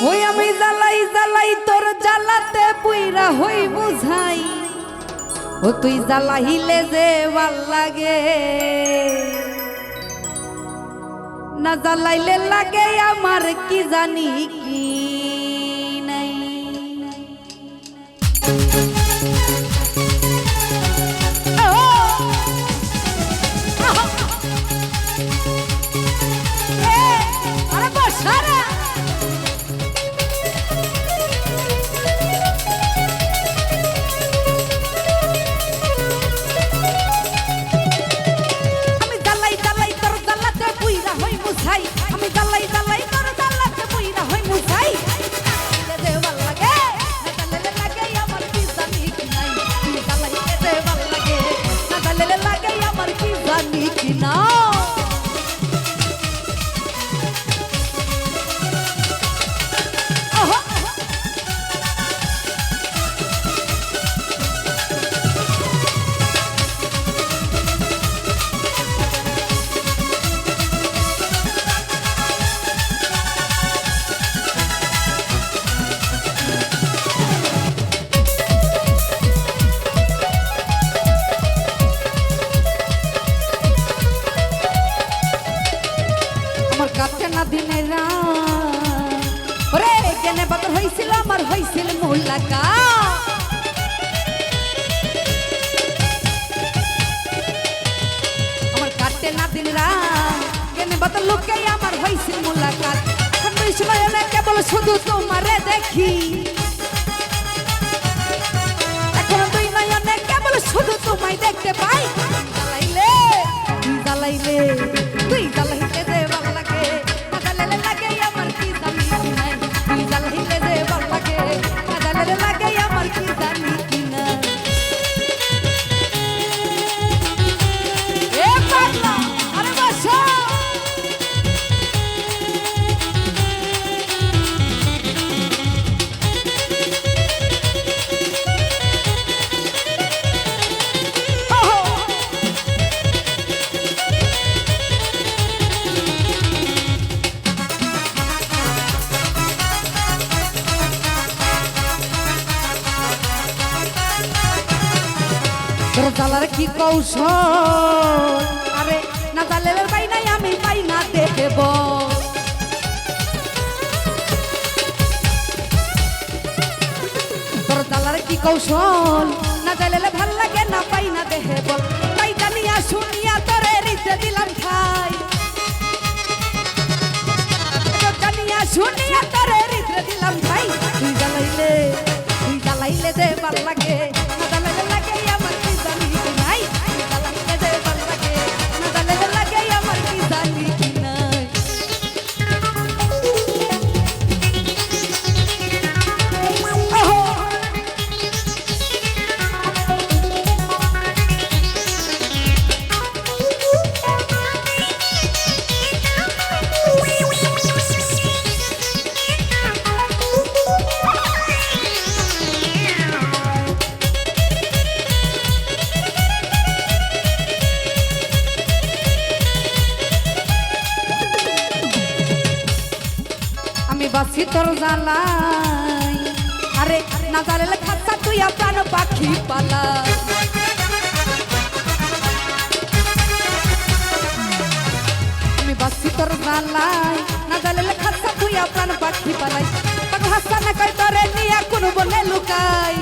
ওই আমি জ্বালাই জ্বালাই তোর জ্বালাতে পুইরা হই বুঝাই ও তুই জ্বালাইলে যে ভাল লাগে না জ্বালাইলে লাগে আমার কি জানি কি নাই আরে বসারা আমি জ্বালাই জ্বালাই তোর জ্বালাতে পুইরা হই মুছাই দে ভাল লাগে না জ্বালাইলে লাগে আমার কি জানি কি নাই তুই জ্বালাইলে দে ভাল লাগে না জ্বালাইলে লাগে আমার কি জানি কি না কাটে না দিনের ওরে কেনে বদর হইছিল আমার হইছিল মুলাকাত আমার কাটে না দিন রাত কেনে বদর লোকে আমার হইছিল মুলাকাত এখন বিষয় না কেবল শুধু তোমারে দেখি এখন দুই নয়নে কেবল শুধু তোমায় দেখতে পাই জ্বালাইলে জ্বালাইলে তুই জ্বালাইলে দে ভাল লাগে না জ্বালাইলে লাগে আমার কি জানি কি নাই তুই জ্বালাইলে দে ভাল লাগে না জ্বালাইলে লাগে আমার কি জানি কি নাই এ পাগলা আরে বসো তোর জ্বালার কি কৌশল আরে না জ্বালালে পাই নাই আমি পাই না দেখব তোর জ্বালার কি কৌশল না জ্বালালে ভাল লাগে না পাই না দেখব তাই জানিয়া শুনিয়া তোরে রিতে দিলাম খাই জানিয়া শুনিয়া তোরে রিতে দিলাম খাই তুই জ্বালাইলে দে ভাল লাগে না জ্বালাইলে লাগে আমার কি জানি কি নাই তুই জ্বালাইলে দে ভাল লাগে না জ্বালাইলে লাগে আমার কি জানি কি নাই আমি বাসি তোর জ্বালাই আরে না জ্বালালে খাচ্ছা তুই প্রাণ পাখি পালা আমি বাসি তোর জ্বালাই না জ্বালালে খাচ্ছা তুই প্রাণ পাখি পালাই হাসা না কই তোরে নিয়া কোন বনে লুকাই